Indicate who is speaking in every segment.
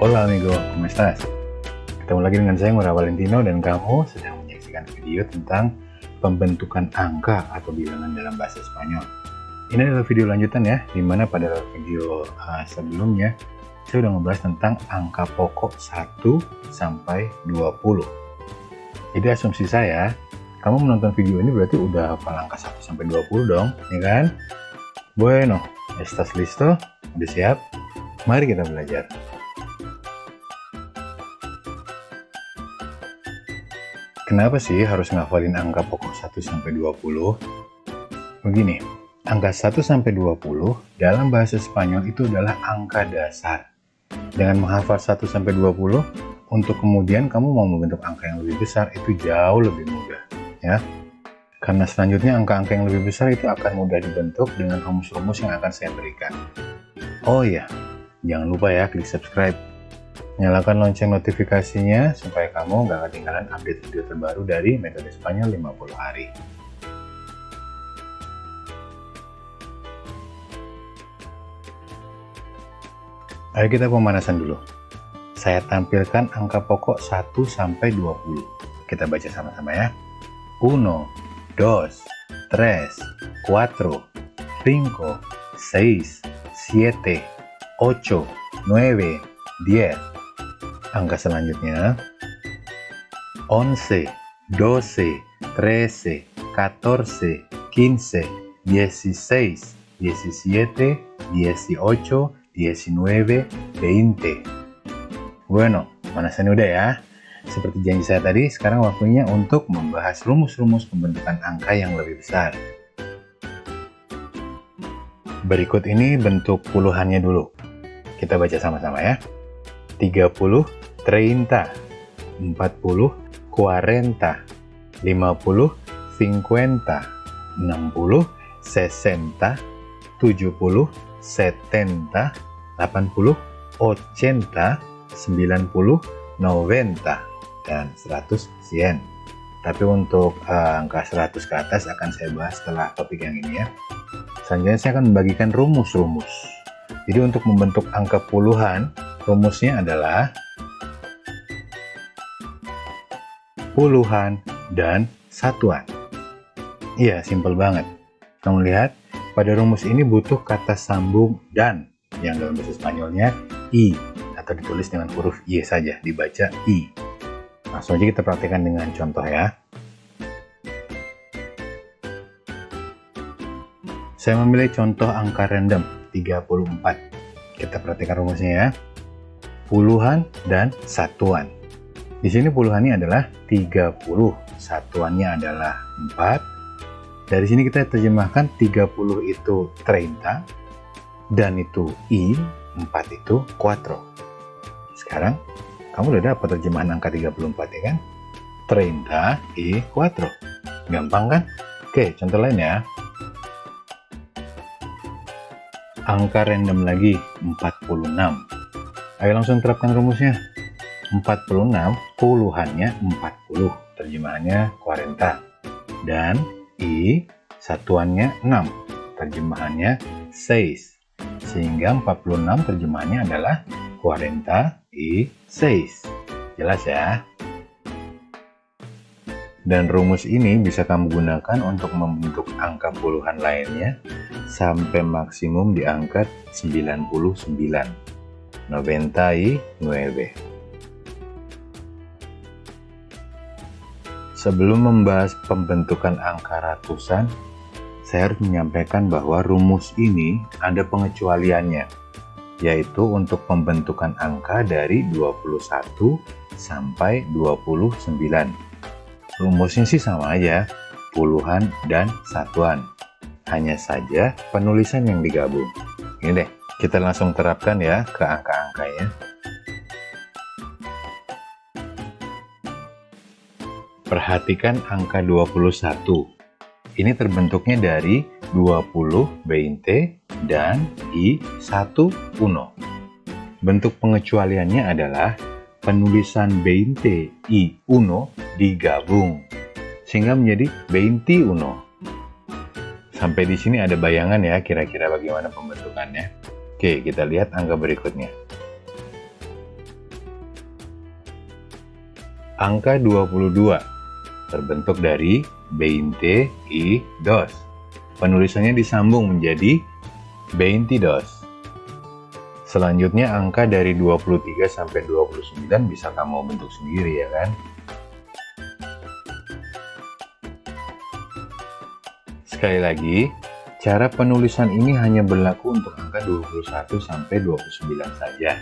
Speaker 1: Hola amigo, ¿cómo estás? Ketemu lagi dengan saya Mura Valentino dan kamu sedang menyaksikan video tentang pembentukan angka atau bilangan dalam bahasa Spanyol. Ini adalah video lanjutan ya, dimana pada video sebelumnya saya sudah membahas tentang angka pokok 1 sampai 20. Jadi asumsi saya, kamu menonton video ini berarti udah hafal angka 1 sampai 20 dong, ya kan? Bueno, ¿estás listo? Udah siap? Mari kita belajar. Kenapa sih harus ngafalin angka pokok 1 sampai 20? Begini, angka 1 sampai 20 dalam bahasa Spanyol itu adalah angka dasar. Dengan menghafal 1 sampai 20, untuk kemudian kamu mau membentuk angka yang lebih besar itu jauh lebih mudah, ya. Karena selanjutnya angka-angka yang lebih besar itu akan mudah dibentuk dengan rumus-rumus yang akan saya berikan. Oh iya, jangan lupa ya klik subscribe. Nyalakan lonceng notifikasinya supaya kamu gak ketinggalan update video terbaru dari Metode Spanyol 50 Hari. Ayo kita pemanasan dulu. Saya tampilkan angka pokok 1 sampai 20. Kita baca sama-sama ya. 1, 2, 3, 4, 5, 6, 7, 8, 9, 10. Angka selanjutnya 11, 12, 13, 14, 15, 16, 17, 18, 19, 20. Bueno, manasan udah ya. Seperti janji saya tadi, sekarang waktunya untuk membahas rumus-rumus pembentukan angka yang lebih besar. Berikut ini bentuk puluhannya dulu. Kita baca sama-sama ya. 30, 30, 40, 40, 50, 50, 60, 60, 70, 70, 80, 80, 90, 90, dan 100, 100. Tapi untuk angka 100 ke atas akan saya bahas setelah topik yang ini ya. Selanjutnya saya akan membagikan rumus-rumus. Jadi untuk membentuk angka puluhan, rumusnya adalah puluhan dan satuan. Iya, simpel banget. Kamu lihat, pada rumus ini butuh kata sambung dan, yang dalam bahasa Spanyolnya I, atau ditulis dengan huruf Y saja, dibaca I. Langsung aja kita praktikkan dengan contoh ya. Saya memilih contoh angka random, 34. Kita perhatikan rumusnya ya. Puluhan dan satuan. Di sini puluhannya adalah 30, satuannya adalah 4. Dari sini kita terjemahkan 30 itu 30, dan itu I, 4 itu 4. Sekarang, kamu udah dapat terjemahan angka 34 ya kan? 30 y 4. Gampang kan? Oke, contoh lain ya. Angka random lagi, 46. Ayo langsung terapkan rumusnya. 46, puluhannya 40, terjemahannya 40. Dan I, satuannya 6, terjemahannya 6. Sehingga 46 terjemahannya adalah 46. Jelas ya? Dan rumus ini bisa kamu gunakan untuk membentuk angka puluhan lainnya sampai maksimum di angka 99. 99. Sebelum membahas pembentukan angka ratusan, saya harus menyampaikan bahwa rumus ini ada pengecualiannya, yaitu untuk pembentukan angka dari 21 sampai 29. Rumusnya sih sama aja, puluhan dan satuan. Hanya saja penulisan yang digabung. Ini deh, kita langsung terapkan ya ke angka-angkanya. Perhatikan angka 21. Ini terbentuknya dari 20, 20, dan I1, 1. Bentuk pengecualiannya adalah penulisan 20, I1 digabung, sehingga menjadi 21. Sampai di sini ada bayangan ya, kira-kira bagaimana pembentukannya. Oke, kita lihat angka berikutnya. Angka 22 terbentuk dari 22. Penulisannya disambung menjadi 22. Selanjutnya angka dari 23 sampai 29 bisa kamu bentuk sendiri ya kan? Sekali lagi, cara penulisan ini hanya berlaku untuk angka 21 sampai 29 saja.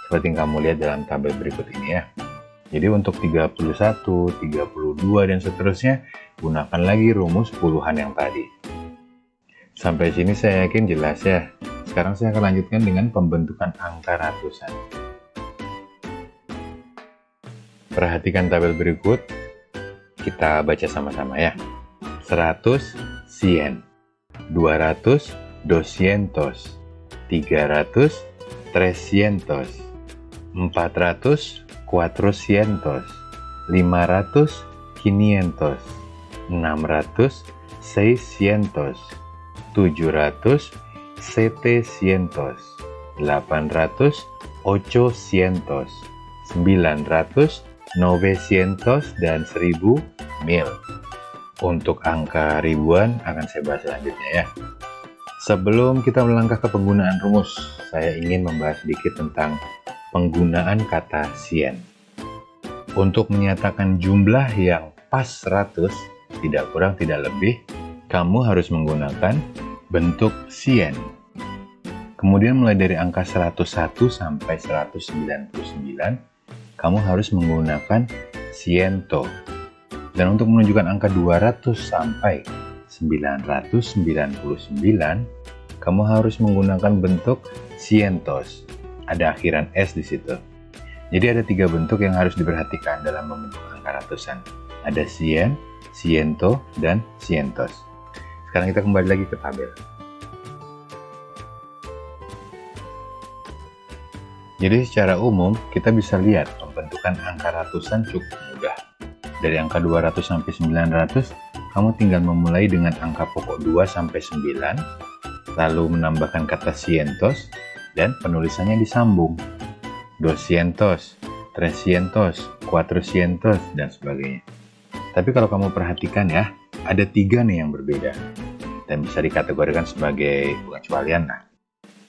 Speaker 1: Seperti yang kamu lihat dalam tabel berikut ini ya. Jadi untuk 31, 32 dan seterusnya, gunakan lagi rumus puluhan yang tadi. Sampai sini saya yakin jelas ya. Sekarang saya akan lanjutkan dengan pembentukan angka ratusan. Perhatikan tabel berikut. Kita baca sama-sama ya. 100 cien, 200 200, 300 300, 400 400, 500 500, 600 600, 700 700, 800 800, 900 900, dan 1000 mil. Untuk angka ribuan akan saya bahas selanjutnya ya. Sebelum kita melangkah ke penggunaan rumus, saya ingin membahas sedikit tentang penggunaan kata sien. Untuk menyatakan jumlah yang pas 100, tidak kurang tidak lebih, kamu harus menggunakan bentuk sien. Kemudian mulai dari angka 101 sampai 199, kamu harus menggunakan siento. Dan untuk menunjukkan angka 200 sampai 999, kamu harus menggunakan bentuk cientos. Ada akhiran S di situ. Jadi ada 3 bentuk yang harus diperhatikan dalam membentuk angka ratusan. Ada cien, ciento, dan cientos. Sekarang kita kembali lagi ke tabel. Jadi secara umum kita bisa lihat pembentukan angka ratusan cukup mudah. Dari angka 200 sampai 900, kamu tinggal memulai dengan angka pokok 2 sampai 9, lalu menambahkan kata cientos, dan penulisannya disambung. 200, 300, 400, dan sebagainya. Tapi kalau kamu perhatikan ya, ada 3 nih yang berbeda, dan bisa dikategorikan sebagai pengecualian. Nah,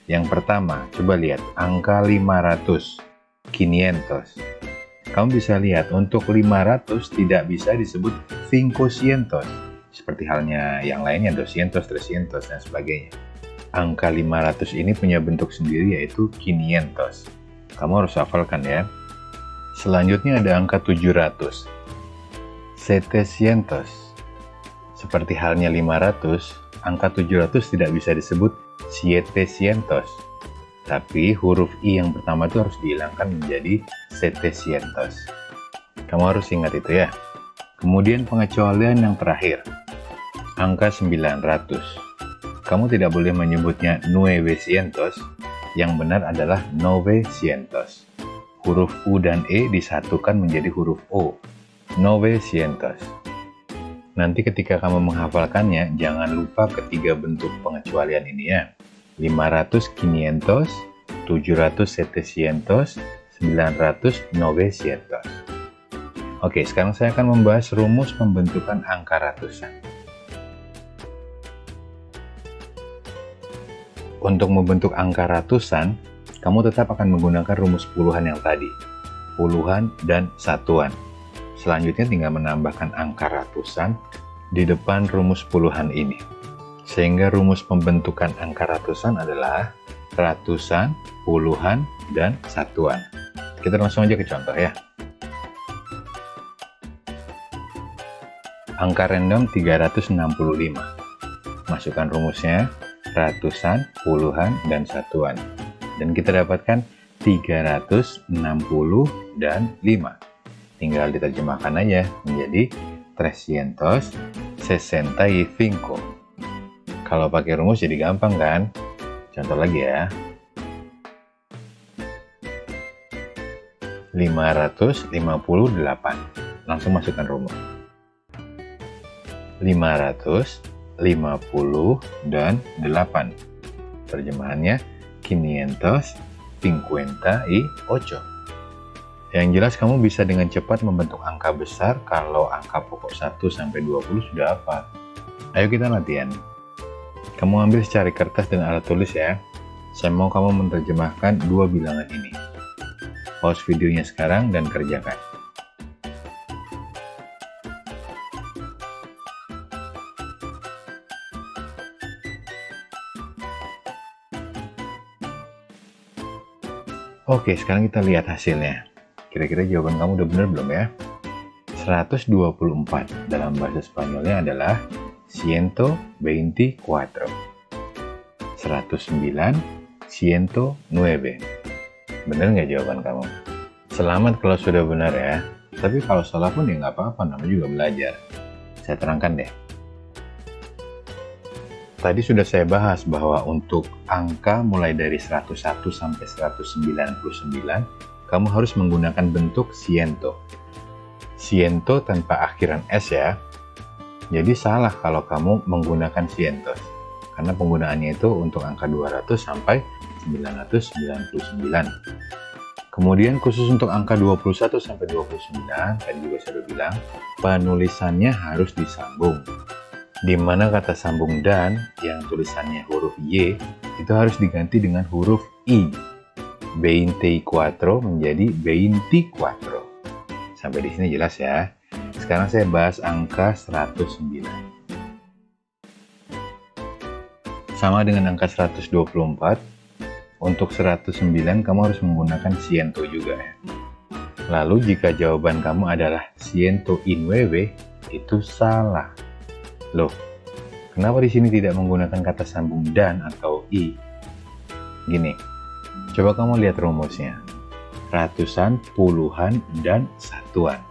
Speaker 1: yang pertama, coba lihat angka 500, 500. Kamu bisa lihat untuk 500 tidak bisa disebut 500, seperti halnya yang lainnya 200, 300, dan sebagainya. Angka 500 ini punya bentuk sendiri yaitu 500. Kamu harus hafalkan ya. Selanjutnya ada angka 700, 700. Seperti halnya 500, angka 700 tidak bisa disebut 700. Tapi huruf I yang pertama itu harus dihilangkan menjadi 700. Kamu harus ingat itu ya. Kemudian pengecualian yang terakhir, angka 900. Kamu tidak boleh menyebutnya 900, yang benar adalah 900. Huruf U dan E disatukan menjadi huruf O, 900. Nanti ketika kamu menghafalkannya, jangan lupa ketiga bentuk pengecualian ini ya. 500, 500, 700, 700, 900, 900. Oke, sekarang saya akan membahas rumus pembentukan angka ratusan. Untuk membentuk angka ratusan, kamu tetap akan menggunakan rumus puluhan yang tadi, puluhan dan satuan. Selanjutnya tinggal menambahkan angka ratusan di depan rumus puluhan ini. Sehingga rumus pembentukan angka ratusan adalah ratusan, puluhan, dan satuan. Kita langsung aja ke contoh ya. Angka random 365. Masukkan rumusnya, ratusan, puluhan, dan satuan. Dan kita dapatkan 360 dan 5. Tinggal diterjemahkan aja menjadi 365. Kalau pakai rumus jadi gampang kan? Contoh lagi ya. 558. Langsung masukkan rumus. 550 dan 8. Terjemahannya 558. Yang jelas kamu bisa dengan cepat membentuk angka besar kalau angka pokok 1 sampai 20 sudah hafal. Ayo kita latihan. Kamu ambil secari kertas dan alat tulis ya. Saya mau kamu menerjemahkan dua bilangan ini. Pause videonya sekarang dan kerjakan. Oke, sekarang kita lihat hasilnya. Kira-kira jawaban kamu udah benar belum ya? 124 dalam bahasa Spanyolnya adalah 124. 109, 109. Benar nggak jawaban kamu? Selamat kalau sudah benar ya. Tapi kalau salah pun ya nggak apa-apa, namanya juga belajar. Saya terangkan deh. Tadi sudah saya bahas bahwa untuk angka mulai dari 101 sampai 199, kamu harus menggunakan bentuk siento. Siento tanpa akhiran S ya. Jadi salah kalau kamu menggunakan cientos. Karena penggunaannya itu untuk angka 200 sampai 999. Kemudian khusus untuk angka 21 sampai 29, tadi juga saya udah bilang, penulisannya harus disambung. Di mana kata sambung dan yang tulisannya huruf Y itu harus diganti dengan huruf I. 24 menjadi 24. Sampai di sini jelas ya. Sekarang saya bahas angka 109. Sama dengan angka 124, untuk 109 kamu harus menggunakan ciento juga ya. Lalu jika jawaban kamu adalah 109, itu salah. Loh, kenapa di sini tidak menggunakan kata sambung dan atau I? Gini, coba kamu lihat rumusnya. Ratusan, puluhan, dan satuan.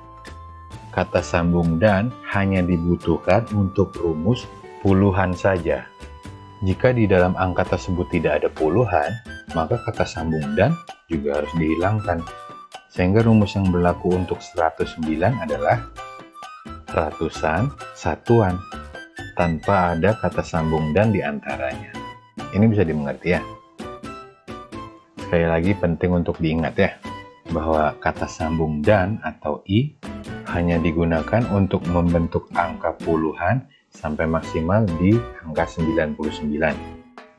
Speaker 1: Kata sambung dan hanya dibutuhkan untuk rumus puluhan saja. Jika di dalam angka tersebut tidak ada puluhan, maka kata sambung dan juga harus dihilangkan. Sehingga rumus yang berlaku untuk 109 adalah ratusan, satuan, tanpa ada kata sambung dan di antaranya. Ini bisa dimengerti ya? Sekali lagi penting untuk diingat ya, bahwa kata sambung dan atau I hanya digunakan untuk membentuk angka puluhan sampai maksimal di angka 99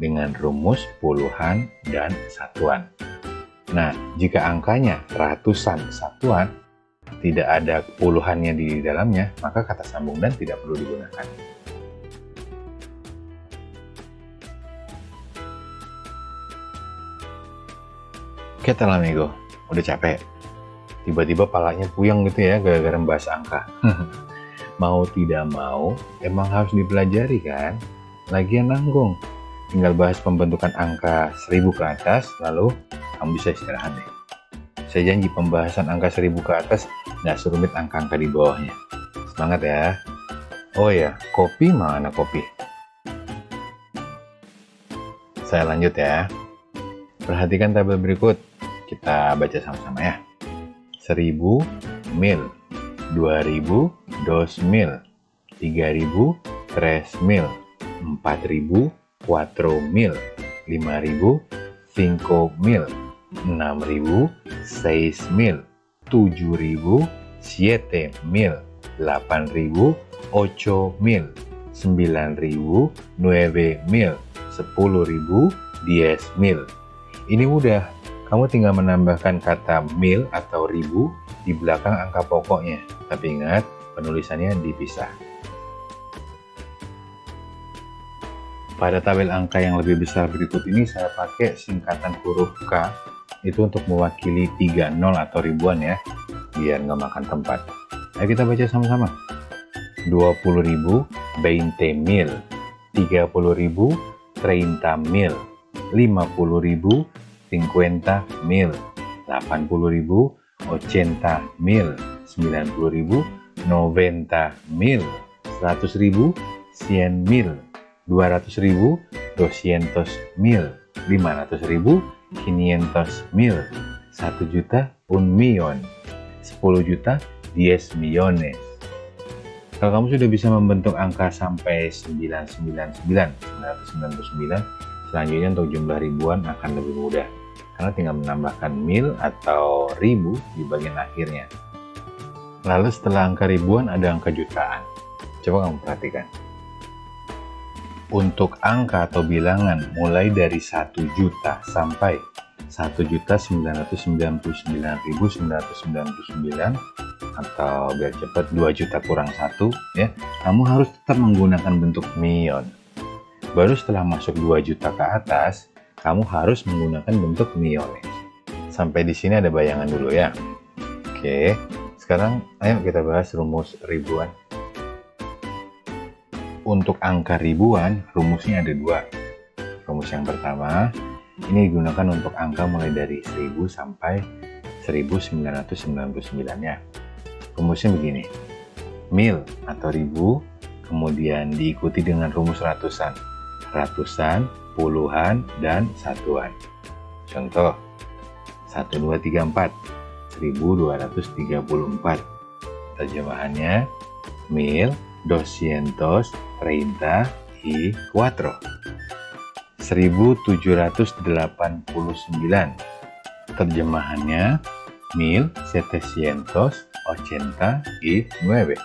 Speaker 1: dengan rumus puluhan dan satuan. Nah, jika angkanya ratusan satuan, tidak ada puluhannya di dalamnya, maka kata sambung dan tidak perlu digunakan. Oke, tal amigo, udah capek? Tiba-tiba palanya puyeng gitu ya gara-gara bahas angka. Mau tidak mau, emang harus dipelajari kan? Lagian nanggung. Tinggal bahas pembentukan angka 1000 ke atas, lalu kamu bisa istirahat deh. Saya janji pembahasan angka 1000 ke atas nggak serumit angka-angka di bawahnya. Semangat ya. Oh ya, kopi mana kopi? Saya lanjut ya. Perhatikan tabel berikut. Kita baca sama-sama ya. 1000 mil, 2000 2 mil, 3000 3 mil, 4000 4 mil, 5000 5 mil, 6000 6 mil, 7000 7 mil, 8000 8 mil, 9000 9 mil, 10.000 10 mil. Ini mudah. Kamu tinggal menambahkan kata mil atau ribu di belakang angka pokoknya. Tapi ingat, penulisannya dipisah. Pada tabel angka yang lebih besar berikut ini, saya pakai singkatan huruf K. Itu untuk mewakili 30 atau ribuan ya, biar nggak makan tempat. Ayo kita baca sama-sama. 20.000 20 mil, 30.000 30 mil, 50.000 50 mil, 80.000 80 mil, 90.000 90 mil, 100.000 100 mil, 200.000 200 mil, 500.000 500 mil, 1 juta 1 million, 10 juta 10 millones. Kalau kamu sudah bisa membentuk angka sampai 999, selanjutnya untuk jumlah ribuan akan lebih mudah. karena tinggal menambahkan mil atau ribu di bagian akhirnya. Lalu setelah angka ribuan ada angka jutaan. Coba kamu perhatikan. Untuk angka atau bilangan mulai dari 1 juta sampai 1.999.999 atau biar cepat 2 juta kurang 1 ya, kamu harus tetap menggunakan bentuk million. Baru setelah masuk 2 juta ke atas, kamu harus menggunakan bentuk milyones. Sampai di sini ada bayangan dulu ya. Oke, sekarang ayo kita bahas rumus ribuan. Untuk angka ribuan, rumusnya ada dua. Rumus yang pertama, ini digunakan untuk angka mulai dari 1000 sampai 1999 ya. Rumusnya begini, mil atau ribu, kemudian diikuti dengan rumus ratusan, puluhan, dan satuan. Contoh, 1, 2, 3, 4, 1234. Terjemahannya, 1234. 1789. Terjemahannya 1789.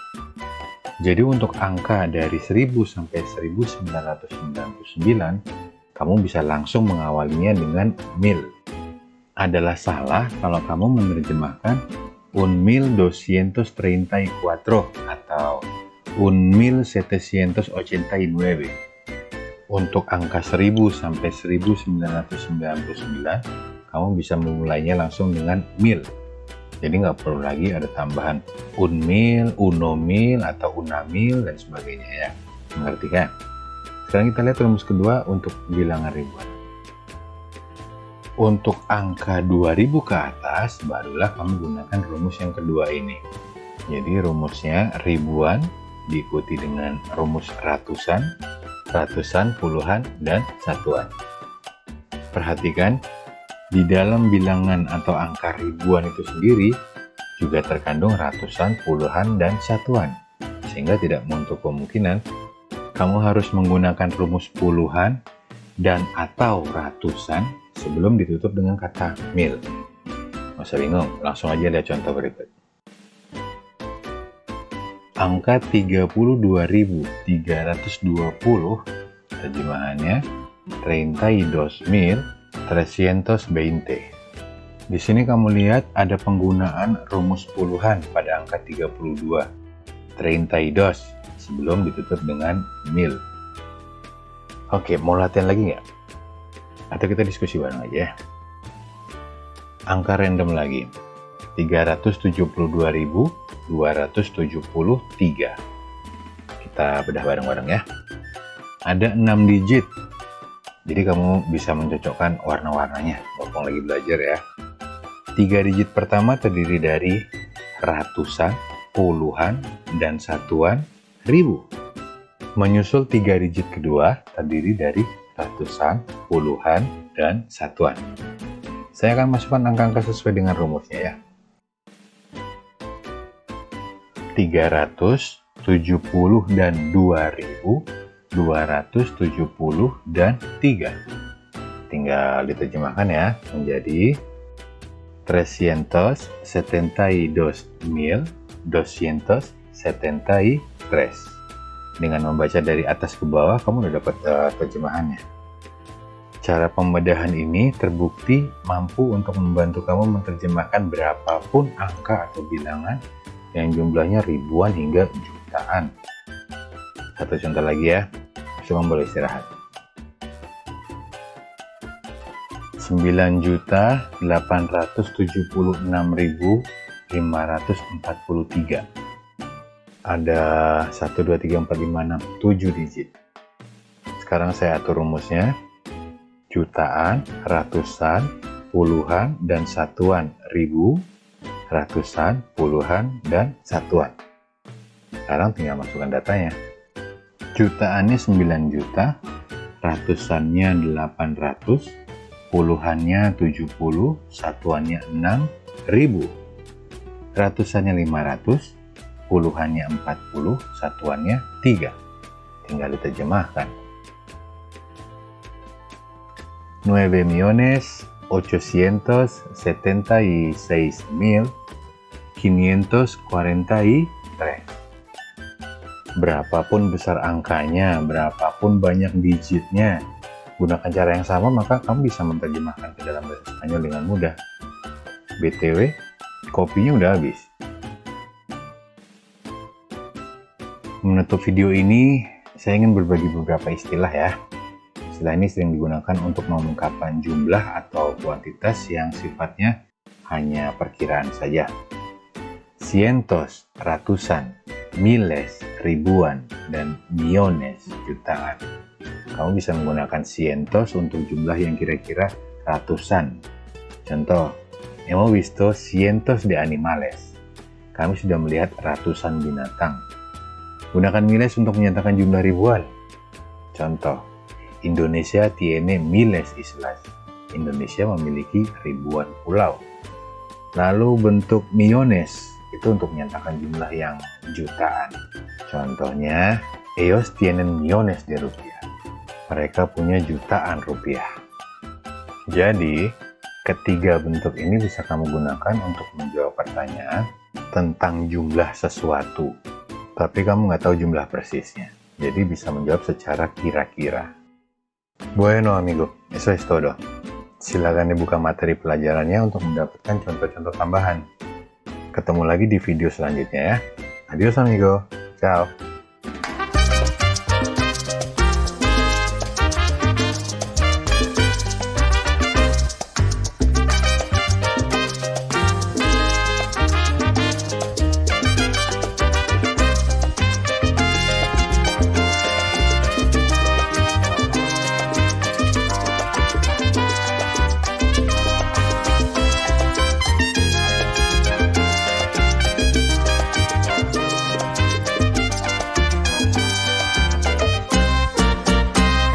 Speaker 1: Jadi untuk angka dari 1000 sampai 1999, kamu bisa langsung mengawalinya dengan mil. Adalah salah kalau kamu menerjemahkan 1234 atau 1789. Untuk angka 1000 sampai 1999, kamu bisa memulainya langsung dengan mil. Jadi nggak perlu lagi ada tambahan unmil, unomil, atau unamil, dan sebagainya ya. Mengerti kan? Sekarang kita lihat rumus kedua untuk bilangan ribuan. Untuk angka 2000 ke atas, barulah kamu gunakan rumus yang kedua ini. Jadi rumusnya ribuan diikuti dengan rumus ratusan, puluhan, dan satuan. Perhatikan, di dalam bilangan atau angka ribuan itu sendiri juga terkandung ratusan, puluhan, dan satuan. Sehingga tidak menutup kemungkinan kamu harus menggunakan rumus puluhan dan atau ratusan sebelum ditutup dengan kata mil. Nggak usah bingung, langsung aja lihat contoh berikut. Angka 32.320, terjemahannya 32.320. Di sini kamu lihat ada penggunaan rumus puluhan pada angka 32, 32, sebelum ditutup dengan mil. Oke, mau latihan lagi nggak? Atau kita diskusi bareng aja? Angka random lagi, 372.273. Kita bedah bareng-bareng ya. Ada 6 digit, jadi kamu bisa mencocokkan warna-warnanya. Mumpung lagi belajar ya. 3 digit pertama terdiri dari ratusan, puluhan, dan satuan ribu. Menyusul 3 digit kedua terdiri dari ratusan, puluhan, dan satuan. Saya akan masukkan angka-angka sesuai dengan rumusnya ya. 370 dan 2000, 270 dan 3. Tinggal diterjemahkan ya menjadi 372.273. Dengan membaca dari atas ke bawah, kamu udah dapat terjemahannya. Cara pembedahan ini terbukti mampu untuk membantu kamu menerjemahkan berapapun angka atau bilangan yang jumlahnya ribuan hingga jutaan. Satu contoh lagi ya, cuma boleh istirahat. 9.876.543. Ada 1, 2, 3, 4, 5, 6, 7 digit. Sekarang saya atur rumusnya. Jutaan, ratusan, puluhan, dan satuan ribu, ratusan, puluhan, dan satuan. Sekarang tinggal masukkan datanya. Jutaannya 9 juta, ratusannya 800, puluhannya 70, satuannya 6.000. Ratusannya 500, puluhannya 40, satuannya 3. Tinggal diterjemahkan. 9.000.000 876.543. Berapapun besar angkanya, berapapun banyak digitnya, gunakan cara yang sama maka kamu bisa menerjemahkan ke dalam bahasa Spanyol dengan mudah. BTW, kopinya udah habis. Menutup video ini, saya ingin berbagi beberapa istilah ya. Istilah ini sering digunakan untuk mengungkapkan jumlah atau kuantitas yang sifatnya hanya perkiraan saja. Cientos, ratusan, miles, ribuan, dan millones, jutaan. Kamu bisa menggunakan cientos untuk jumlah yang kira-kira ratusan. Contoh, hemos visto cientos de animales. Kami sudah melihat ratusan binatang. Gunakan miles untuk menyatakan jumlah ribuan. Contoh, Indonesia tiene miles islas. Indonesia memiliki ribuan pulau. Lalu bentuk millones itu untuk menyatakan jumlah yang jutaan. Contohnya, ellos tienen millones de rupiah. Mereka punya jutaan rupiah. Jadi, ketiga bentuk ini bisa kamu gunakan untuk menjawab pertanyaan tentang jumlah sesuatu. Tapi kamu nggak tahu jumlah persisnya. Jadi bisa menjawab secara kira-kira. Bueno amigo, eso es todo. Silakan dibuka materi pelajarannya untuk mendapatkan contoh-contoh tambahan. Ketemu lagi di video selanjutnya ya. Adios amigo. Ciao.